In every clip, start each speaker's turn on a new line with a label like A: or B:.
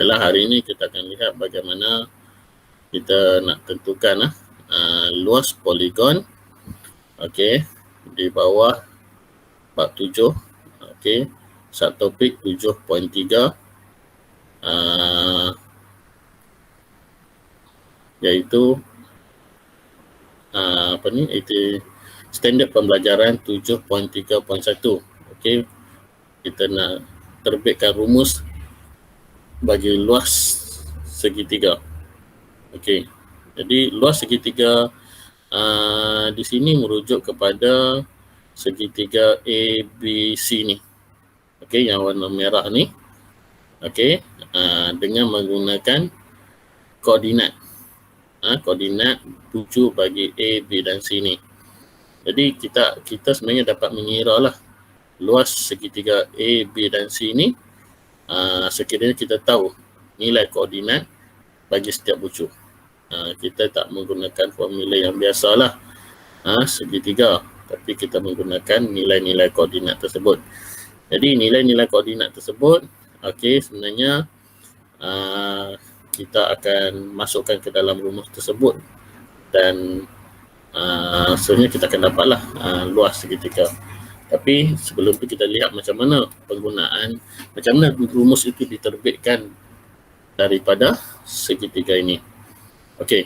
A: Baiklah, hari ini kita akan lihat bagaimana kita nak tentukan luas poligon, okey, di bawah bab 7, okey, subtopik 7.3 iaitu itu standard pembelajaran 7.3.1. okey, kita nak terbitkan rumus bagi luas segitiga. Okey, jadi luas segitiga di sini merujuk kepada segitiga ABC ni. Okey, yang warna merah ni. Okey, dengan menggunakan koordinat. Koordinat 7 bagi A, B dan C ni. Jadi kita sebenarnya dapat mengira lah luas segitiga A, B dan C ni sekiranya kita tahu nilai koordinat bagi setiap bucu. Kita tak menggunakan formula yang biasalah segitiga, tapi kita menggunakan nilai-nilai koordinat tersebut. Jadi nilai-nilai koordinat tersebut, okey, sebenarnya kita akan masukkan ke dalam rumus tersebut dan sebenarnya kita akan dapatlah luas segitiga. Tapi sebelum itu kita lihat macam mana rumus itu diterbitkan daripada segitiga ini. Okey.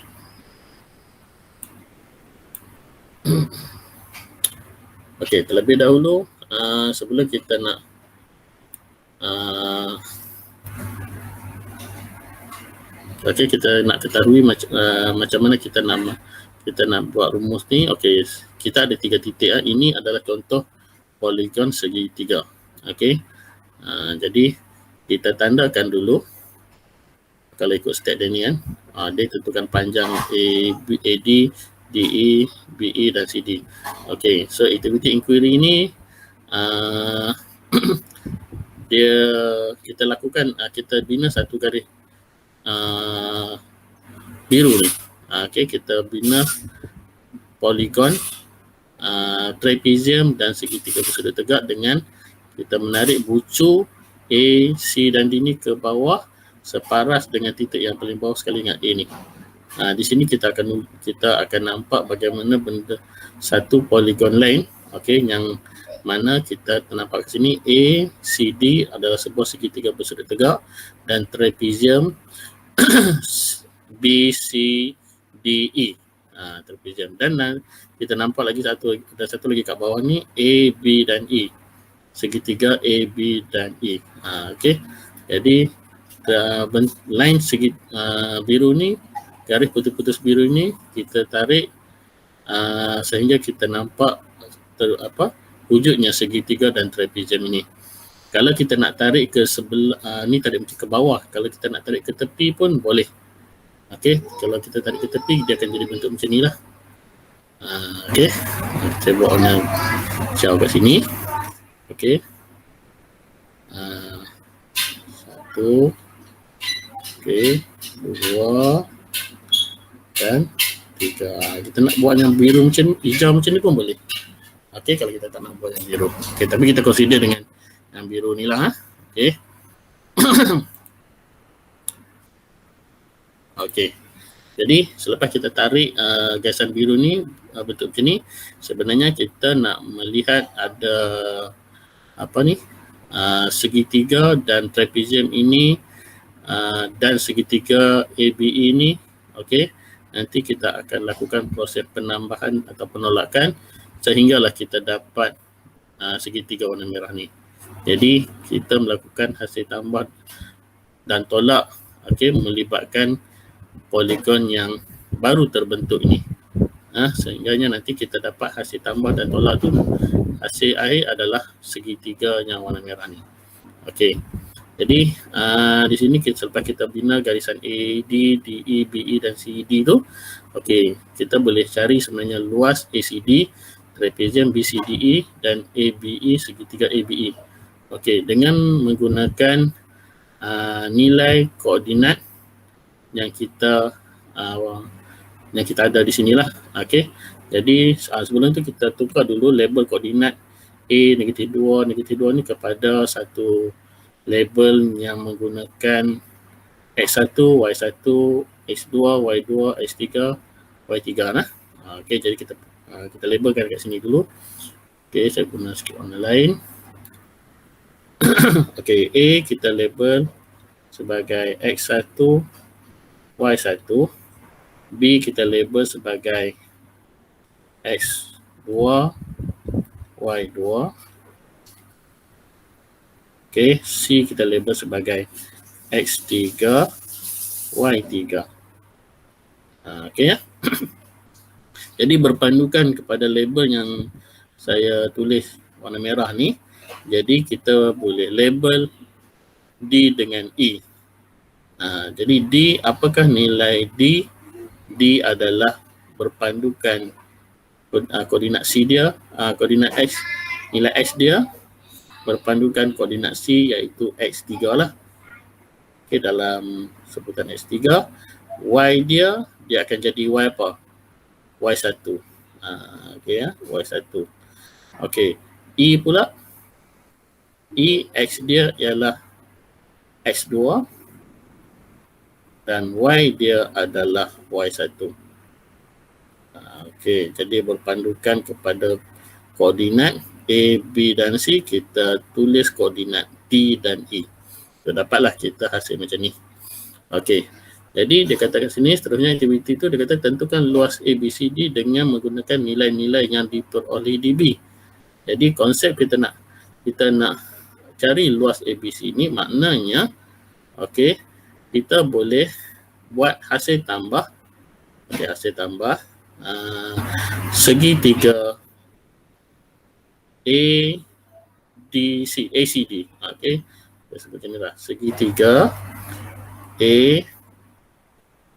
A: Okey, terlebih dahulu sebelum kita nak kita nak ketahui macam mana kita nak buat rumus ni. Okey, kita ada 3 titik. Ini adalah contoh poligon segitiga. Okey. Jadi kita tandakan dulu. Kalau ikut step dia ni kan, dia tentukan panjang AD, DE, BE dan CD. Okey, so activity inquiry ni kita lakukan, kita bina satu garis biru ni. Okey, kita bina poligon trapezium dan segitiga bersudut tegak dengan kita menarik bucu A, C dan D ni ke bawah separas dengan titik yang paling bawah sekali ingat A ni. Di sini kita akan nampak bagaimana benda satu poligon lain, okey, yang mana kita nampak ke sini A, C, D adalah sebuah segitiga bersudut tegak dan trapezium B, C, D, E. Trapezium dan kita nampak lagi satu lagi kat bawah ni A, B dan E. Segitiga A, B dan E. Okey. Jadi line biru ni, garis putus-putus biru ni kita tarik sehingga kita nampak wujudnya segitiga dan trapezium ini. Kalau kita nak tarik ke sebelah ni, tarik ke bawah. Kalau kita nak tarik ke tepi pun boleh. Okey, kalau kita tarik ke tepi dia akan jadi bentuk macam ni lah. Okey, saya buat warna hijau kat sini. Okey, satu, okey, dua dan tiga. Kita nak buat yang biru macam hijau macam ni pun boleh. Okey, kalau kita tak nak buat yang biru. Okey, tapi kita consider dengan yang biru ni lah. Okey. Okey. Jadi selepas kita tarik garisan biru ni bentuk macam ni, sebenarnya kita nak melihat ada segitiga dan trapezium ini dan segitiga ABE ni. Okey. Nanti kita akan lakukan proses penambahan atau penolakan sehinggalah kita dapat segitiga warna merah ni. Jadi kita melakukan hasil tambah dan tolak, okey, melibatkan poligon yang baru terbentuk ini. Sehingganya nanti kita dapat hasil tambah dan tolak tu, hasil akhir adalah segitiga yang warna merah ni. Okey. Jadi di sini selepas kita bina garisan AD, DE, BE dan CD tu, okey, kita boleh cari sebenarnya luas ACD, trapezium BCDE dan ABE, segitiga ABE. Okey, dengan menggunakan nilai koordinat yang kita ada di sinilah. Okey. Jadi sebelum tu kita tukar dulu label koordinat A -2 ni kepada satu label yang menggunakan X1, Y1, X2, Y2, X3, Y3 nah. Okey, jadi kita labelkan kat sini dulu. Okey, saya guna skip warna lain. Okey, A kita label sebagai X1, Y1. B kita label sebagai X2, Y2. Okey, C kita label sebagai X3, Y3. Okey ya. Jadi berpandukan kepada label yang saya tulis warna merah ni, jadi kita boleh label D dengan E. Jadi D, apakah nilai D? D adalah berpandukan koordinat C dia, koordinat X, nilai X dia berpandukan koordinat C iaitu X3 lah. Okay, dalam sebutan X3. Y dia akan jadi Y apa? Y1. Okay ya, Y1. Okay, E pula. E, X dia ialah X2 dan Y dia adalah Y1. Okay, jadi berpandukan kepada koordinat A, B dan C, kita tulis koordinat D dan E. So, dapatlah kita hasil macam ni. Okay, jadi dia kata kat sini seterusnya aktiviti tu dia kata tentukan luas ABCD dengan menggunakan nilai-nilai yang diperoleh di B. Jadi konsep kita nak cari luas ABC ni maknanya okey, kita boleh buat hasil tambah. Okey, hasil tambah segitiga ACD. Okey, kita sebut macam ni lah, segitiga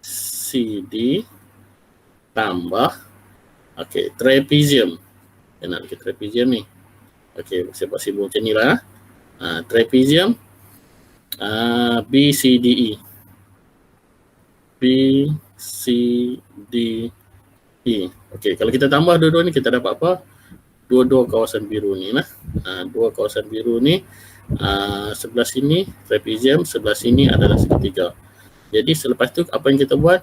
A: ACD tambah okey trapezium. Kita nak bikin trapezium ni. Okey, saya buat simbol macam ni lah. Trapezium BCDE. Okey, kalau kita tambah dua-dua ni kita dapat apa? Dua-dua kawasan biru ni lah. Dua kawasan biru ni sebelah sini trapezium, sebelah sini adalah segitiga. Jadi selepas tu apa yang kita buat?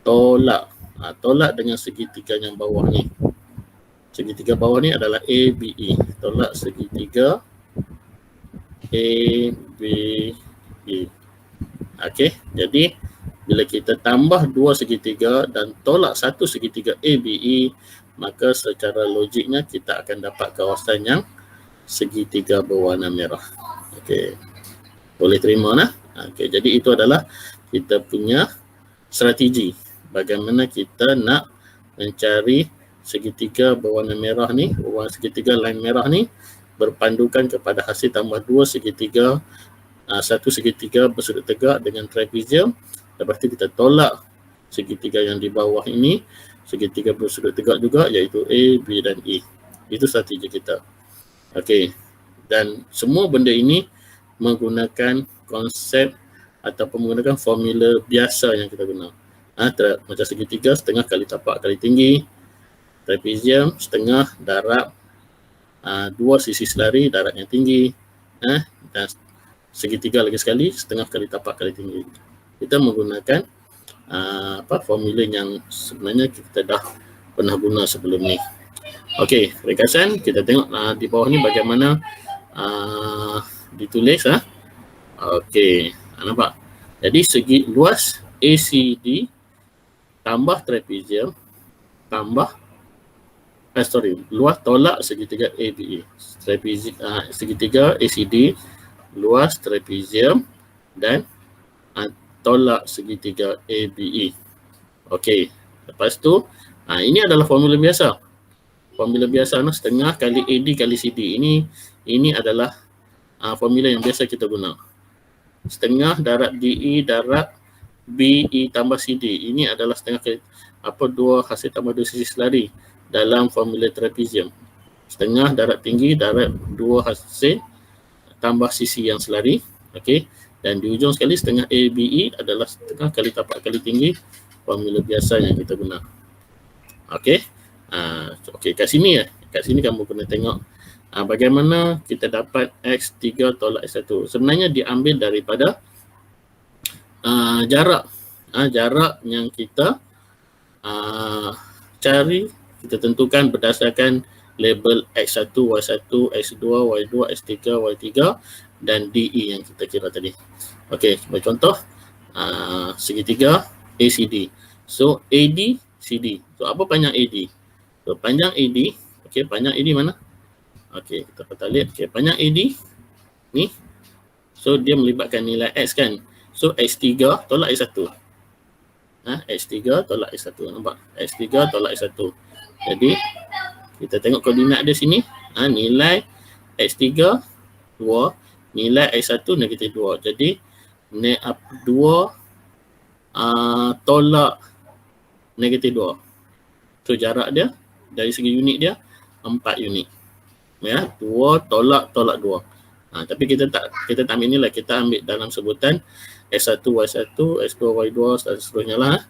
A: Tolak. Tolak dengan segitiga yang bawah ni. Segitiga bawah ni adalah ABE. Tolak segitiga ABE. Okey, jadi bila kita tambah dua segitiga dan tolak satu segitiga ABE, maka secara logiknya kita akan dapat kawasan yang segitiga berwarna merah. Okey, boleh terima nah? Okey, jadi itu adalah kita punya strategi bagaimana kita nak mencari segitiga berwarna merah ni, segitiga line merah ni berpandukan kepada hasil tambah dua segitiga, satu segitiga bersudut tegak dengan trapezium. Lepas tu kita tolak segitiga yang di bawah ini, segitiga bersudut tegak juga iaitu A, B dan E. Itu strategi kita. Okey. Dan semua benda ini menggunakan konsep ataupun menggunakan formula biasa yang kita guna. Macam segitiga setengah kali tapak kali tinggi, trapezium setengah darab dua sisi selari darat yang tinggi, dan segitiga lagi sekali setengah kali tapak kali tinggi. Kita menggunakan formula yang sebenarnya kita dah pernah guna sebelum ni. Okey, ringkasan kita tengok di bawah ni bagaimana ditulis. Okey, nampak? Jadi segi luas ACD tambah trapezium tambah luas tolak segitiga ABE. Segitiga ACD, luas trapezium dan tolak segitiga ABE. Okey, lepas tu ini adalah formula biasa. Formula biasa setengah kali AD kali CD. Ini adalah formula yang biasa kita guna. Setengah darab DE darab BE tambah CD. Ini adalah setengah kali dua hasil tambah dua sisi selari dalam formula trapezium. Setengah darab tinggi darab dua hasil tambah sisi yang selari. Okey, dan di ujung sekali setengah ABE adalah setengah kali tapak kali tinggi, formula biasa yang kita guna. Okey. Okey, kat sini kamu kena tengok bagaimana kita dapat X3 tolak X1. Sebenarnya diambil daripada jarak. Jarak yang kita cari, kita tentukan berdasarkan label X1, Y1, X2, Y2, X3, Y3 dan DE yang kita kira tadi. Okey, sebagai contoh, segitiga ACD. So, AD, CD. So, apa panjang AD? So, panjang AD, okey, panjang AD mana? Okey, kita patah lihat. Okey, panjang AD ni, so dia melibatkan nilai X kan. So, X3 tolak X1. X3 tolak X1, nampak? X3 tolak X1. Jadi, kita tengok koordinat dia sini. Nilai X3, 2. Nilai X1, negatif 2. Jadi, 2 tolak negatif 2. So, jarak dia, dari segi unit dia, 4 unit. Ya, 2 tolak 2. Tapi kita tak ambil nilai, kita ambil dalam sebutan X1, Y1, X2, Y2 dan seterusnya lah.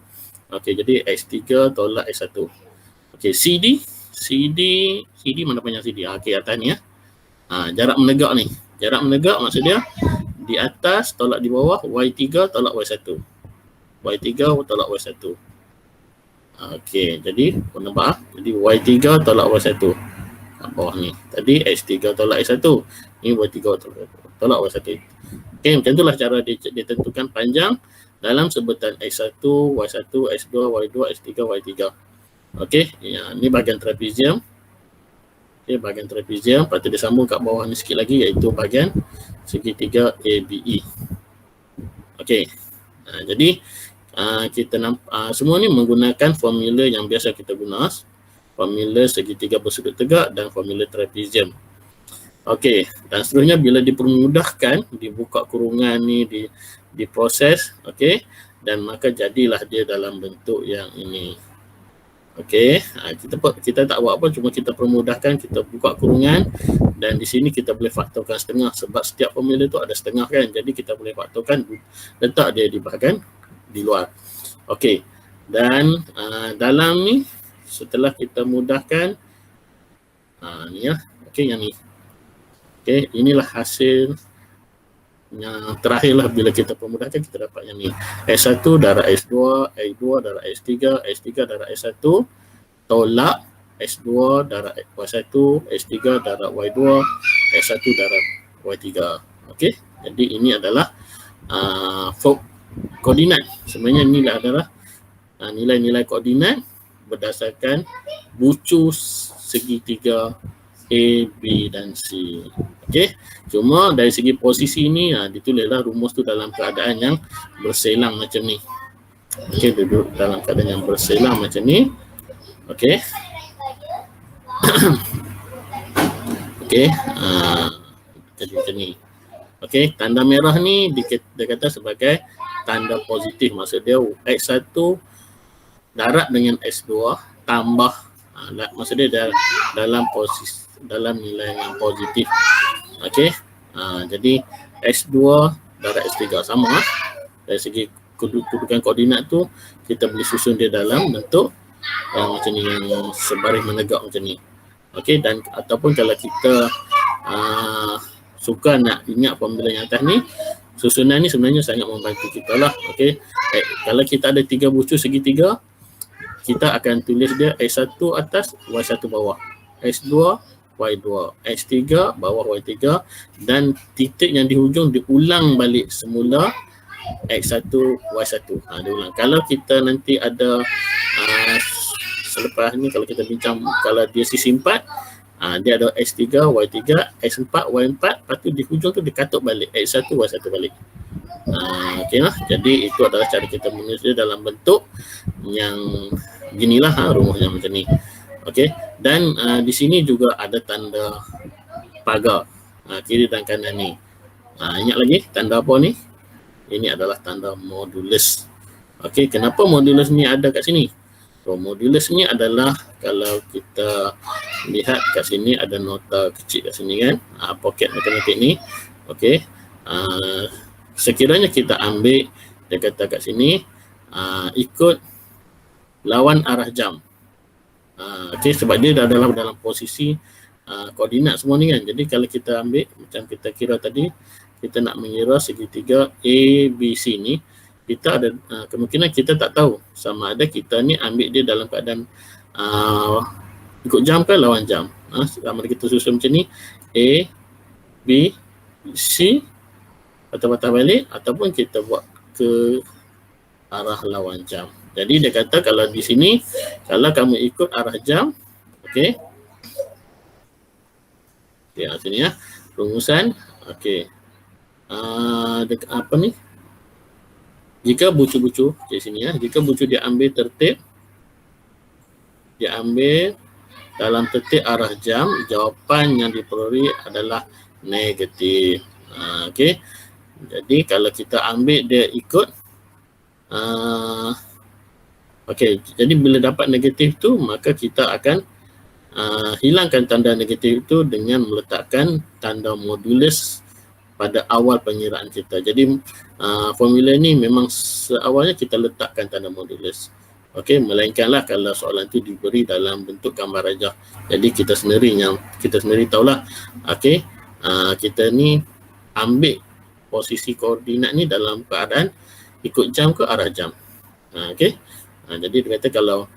A: Okey, jadi X3 tolak X1. Okey, CD mana panjang CD? Okey, atas ni ya. Jarak menegak ni. Jarak menegak maksud dia di atas tolak di bawah, Y3 tolak Y1. Y3 tolak Y1. Okey, jadi nampak jadi Y3 tolak Y1 kat bawah ni. Tadi X3 tolak X1. Ni Y3 tolak Y1. Okey, macam itulah cara dia tentukan panjang dalam sebutan X1, Y1, X2, Y2, X3, Y3. Okey, ya, ni bahagian trapezium. Okey, bahagian trapezium. Lepas tu dia sambung kat bawah ni sikit lagi iaitu bahagian segitiga ABE. Okey, jadi kita semua ni menggunakan formula yang biasa kita guna. Formula segitiga bersudut tegak dan formula trapezium. Okey, dan seterusnya bila dipermudahkan, dibuka kurungan ni, diproses, okey, dan maka jadilah dia dalam bentuk yang ini. Okey, kita tak buat apa, cuma kita permudahkan, kita buka kurungan dan di sini kita boleh faktorkan setengah sebab setiap formula tu ada setengah kan. Jadi kita boleh faktorkan, letak dia di bahagian di luar. Okey, dan dalam ni setelah kita mudahkan ni ya. Okey, yang ni. Okey, inilah hasil yang terakhirlah bila kita permudahkan, kita dapat yang ni. X1 darab X2, X2 darab X3, X3 darab X1 tolak X2 darab Y1, X3 darab Y2, X1 darab Y3. Okey, jadi ini adalah koordinat. Sebenarnya inilah adalah nilai-nilai koordinat berdasarkan bucu segitiga A, B dan C. Okey, cuma dari segi posisi ni ditulislah rumus tu dalam keadaan yang berselang macam ni. Okey, duduk dalam keadaan yang berselang macam ni. Okey. Okey, jadi macam ni. Okey, tanda merah ni dia kata sebagai tanda positif. Maksud dia X1 darab dengan X2 tambah, maksud dia dalam posisi, dalam nilai yang positif. Okey, jadi X2 darab X3 sama. Dari segi kedudukan koordinat tu kita boleh susun dia dalam bentuk yang macam ni, yang sebaris menegak macam ni. Okey, dan ataupun kalau kita suka nak ingat formula yang atas ni, susunan ni sebenarnya sangat membantu kita lah. Okey, kalau kita ada 3 bucu segitiga, kita akan tulis dia X1 atas, Y1 bawah, X2, Y2, X3 bawah Y3 dan titik yang di hujung diulang balik semula X1, Y1. Diulang. Kalau kita nanti ada selepas ni kalau kita bincang, kalau dia sisi 4, dia ada X3, Y3, X4, Y4, lepas tu di hujung tu dikatuk balik X1, Y1 balik. Okey lah. Jadi itu adalah cara kita menulis dia dalam bentuk yang ginilah rumusnya macam ni. Okey, dan di sini juga ada tanda pagar kiri dan kanan ni. Ingat lagi tanda apa ni? Ini adalah tanda modulus. Okey, kenapa modulus ni ada kat sini? So, modulus ni adalah kalau kita lihat kat sini ada nota kecil kat sini kan, poket matematik ni. Okey, sekiranya kita ambil, dia kata kat sini ikut lawan arah jam. Okey, sebab dia dah dalam posisi koordinat semua ni kan. Jadi kalau kita ambil macam kita kira tadi, kita nak mengira segitiga ABC ni, kita ada kemungkinan kita tak tahu sama ada kita ni ambil dia dalam keadaan ikut jam ke lawan jam. Sama ada kita susun macam ni, A, B, C, patah-patah balik, ataupun kita buat ke arah lawan jam. Jadi dia kata kalau di sini, kalau kamu ikut arah jam, okey. Okey, sini ya. Rumusan, okey. Apa ni? Jika bucu-bucu, okey sini ya. Jika bucu diambil tertib, diambil dalam tertib arah jam, jawapan yang diperoleh adalah negatif. Okey. Jadi kalau kita ambil dia ikut okey, jadi bila dapat negatif tu maka kita akan hilangkan tanda negatif itu dengan meletakkan tanda modulus pada awal pengiraan kita. Jadi formula ni memang seawalnya kita letakkan tanda modulus. Okey, melainkanlah kalau soalan tu diberi dalam bentuk gambar rajah. Jadi kita sendiri tahulah. Okey, kita ni ambil posisi koordinat ni dalam keadaan ikut jam ke arah jam. Okey. Jadi dia kata kalau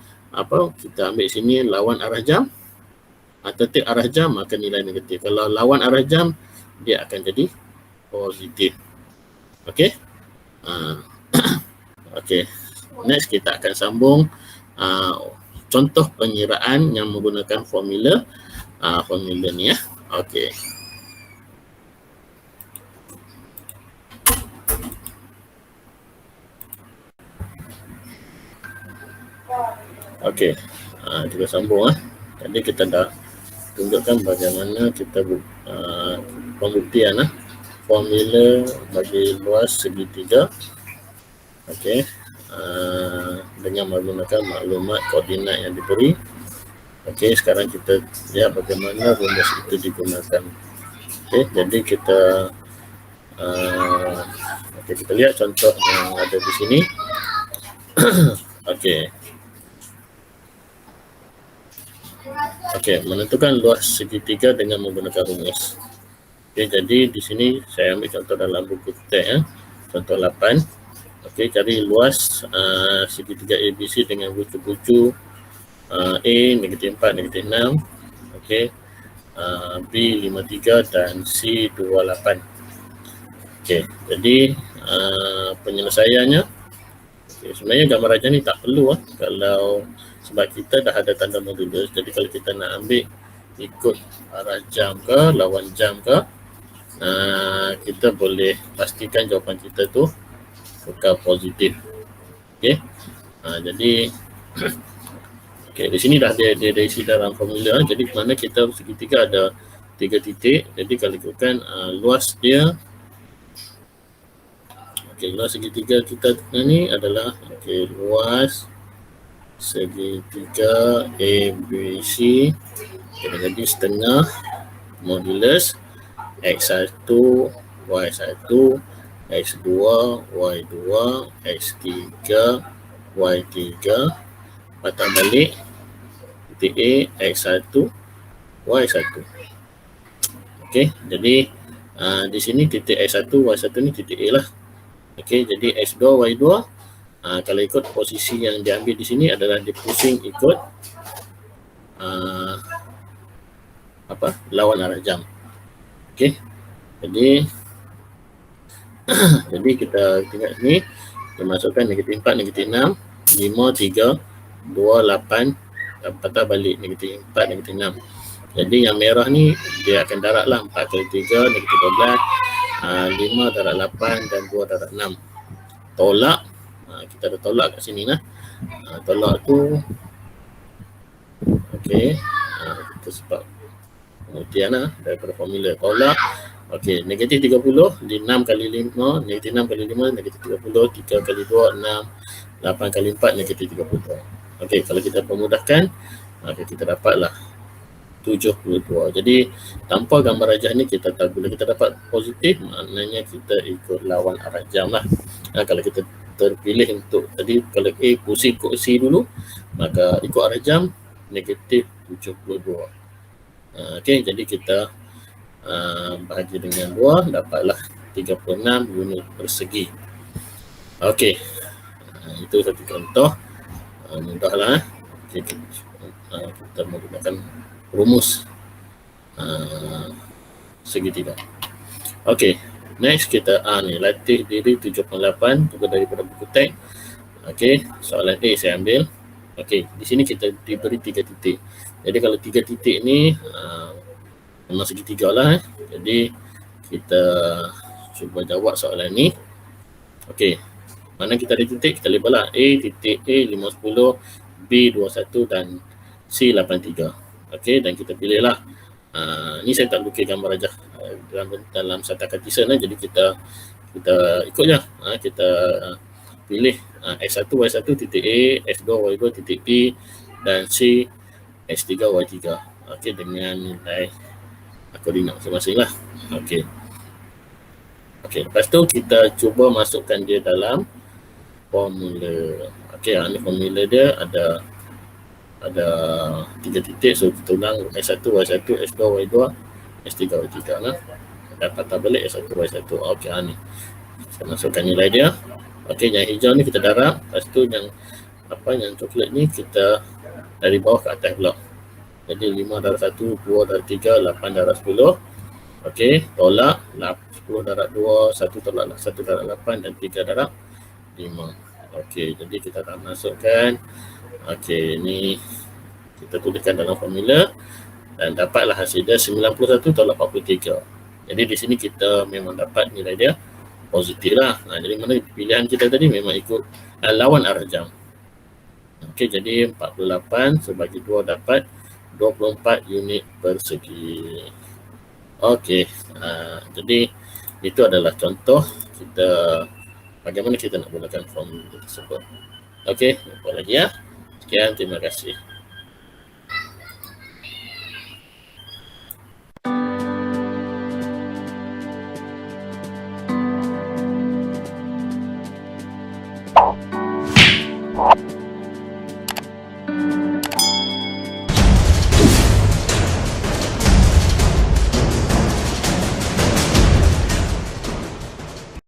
A: kita ambil sini lawan arah jam, tertib arah jam, maka nilai negatif. Kalau lawan arah jam, dia akan jadi positif. Okey. Okey. Next kita akan sambung contoh pengiraan yang menggunakan formula ni ya. Okey. Okey. Kita sambung Tadi kita dah tunjukkan bagaimana kita pembuktian formula bagi luas segitiga. Okey. Dengan menggunakan maklumat koordinat yang diberi. Okey, sekarang kita lihat bagaimana rumus itu digunakan. Okey, jadi kita kita lihat contoh yang ada di sini. Okey. Okey, menentukan luas segitiga dengan menggunakan rumus. Okey, jadi di sini saya ambil contoh dalam buku teks contoh 8. Okey, cari luas segitiga ABC dengan bucu-bucu A -4, -6. Okey. B 53 dan C 28. Okey, jadi penyelesaiannya sebenarnya gambar rajah ni tak perlu kalau sebab kita dah ada tanda modulus. Jadi kalau kita nak ambil ikut arah jam ke lawan jam ke, kita boleh pastikan jawapan kita tu kekal positif. Okey. Jadi okey, di sini dah dia isi dalam formula. Jadi mana kita segitiga ada 3 titik. Jadi kalau ikutkan luas dia, okey, luas segitiga kita ni adalah luas segitiga ABC. Jadi setengah modulus X1, Y1, X2, Y2, X3, Y3, patah balik titik A, X1, Y1. Okey, jadi di sini titik X1, Y1 ni titik A lah. Okey, jadi X2, Y2 kalau ikut posisi yang diambil di sini adalah dipusing ikut lawan arah jam. Okey. Jadi jadi kita tengok sini, kita masukkan -4, -6, 5, 3, 2, 8, dan patah balik -4, -6. Jadi yang merah ni dia akan daratlah 4 kali 3, -12, 5 darat 8 dan 2 darat 6. Tolak, kita ada tolak kat sini lah. Tolak tu okey, kita sebab kemudian daripada formula tolak. Okey, negatif 30, 6 kali 5, negatif 6 kali 5, negatif 30, 3 kali 2, 6, 8 kali 4, negatif 30. Okey, kalau kita permudahkan, kita dapatlah 72. Jadi, tanpa gambar rajah ni kita tahu bila kita dapat positif, maknanya kita ikut lawan arah jam lah. Kalau kita terpilih untuk, tadi kalau A pusing ikut C dulu, maka ikut arah jam, negatif 72. Okey, jadi kita bahagi dengan 2, dapatlah 36 unit persegi. Okey, itu satu contoh. Mudahlah. Okay, kita menggunakan rumus segitiga. Okey, next kita ni latih diri 78 juga daripada buku teks. Okey, soalan A saya ambil. Okey, di sini kita diberi 3 titik. Jadi kalau 3 titik ni memang segitiga lah. Jadi kita cuba jawab soalan ni. Okey, mana kita ada titik, kita label lah. A titik A 510, B 21 dan C 83. Okey, dan kita pilih lah. Ni saya tak lukis gambar aja dalam satakan tison lah. Jadi kita ikut je. Kita pilih X1 Y1 titik A, X2 Y2 titik B dan C X3 Y3. Okey, dengan nilai koordinat masing-masing lah. Okey. Okey, lepas tu kita cuba masukkan dia dalam formula. Okey, ni formula dia ada 3 titik. So kita ulang S1 Y1 S2 Y2 S3 Y3 lah. Dapat tabel S1 Y1. Okey, ni saya masukkan nilai dia. Okey, yang hijau ni kita darab. Lepas tu yang coklat ni kita dari bawah ke atas pula. Jadi 5 darab 1, 2 darab 3, 8 darab 10. Okey, tolak 10 darab 2, 1 tolak 1 darab 8 dan 3 darab 5. Okey, jadi kita akan masukkan. Okey, ni kita tuliskan dalam formula dan dapatlah hasil dia 91 tolak 43. Jadi di sini kita memang dapat nilai dia positif lah. Jadi mana pilihan kita tadi memang ikut lawan arah jam. Okey, jadi 48 sebagi 2 dapat 24 unit persegi. Okey, jadi itu adalah contoh kita bagaimana kita nak gunakan formula tersebut. Okey, jumpa lagi ya. Sekian, terima kasih.